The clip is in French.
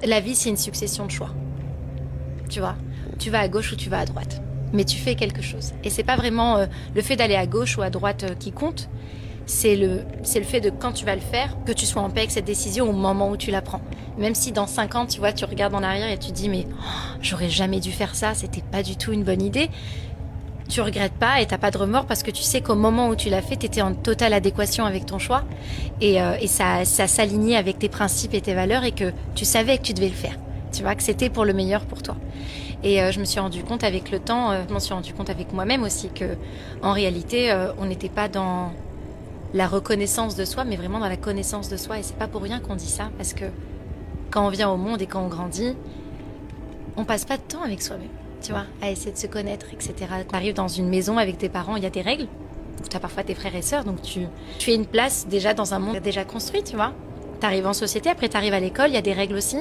La vie, c'est une succession de choix. Tu vois, tu vas à gauche ou tu vas à droite. Mais tu fais quelque chose. Et c'est pas vraiment le fait d'aller à gauche ou à droite qui compte. C'est le fait de quand tu vas le faire, que tu sois en paix avec cette décision au moment où tu la prends. Même si dans 5 ans, tu vois, tu regardes en arrière et tu dis mais j'aurais jamais dû faire ça, c'était pas du tout une bonne idée. Tu regrettes pas et t'as pas de remords parce que tu sais qu'au moment où tu l'as fait, t'étais en totale adéquation avec ton choix et ça s'alignait avec tes principes et tes valeurs et que tu savais que tu devais le faire. Tu vois, que c'était pour le meilleur pour toi. Et je me suis rendu compte avec le temps, je m'en suis rendu compte avec moi-même aussi que en réalité, on n'était pas dans la reconnaissance de soi, mais vraiment dans la connaissance de soi. Et c'est pas pour rien qu'on dit ça, parce que quand on vient au monde et quand on grandit, on passe pas de temps avec soi-même, tu vois, à essayer de se connaître, etc. Tu arrives dans une maison avec tes parents, il y a des règles. Tu as parfois tes frères et sœurs, donc tu es une place déjà dans un monde déjà construit, tu vois. Tu arrives en société, après tu arrives à l'école, il y a des règles aussi.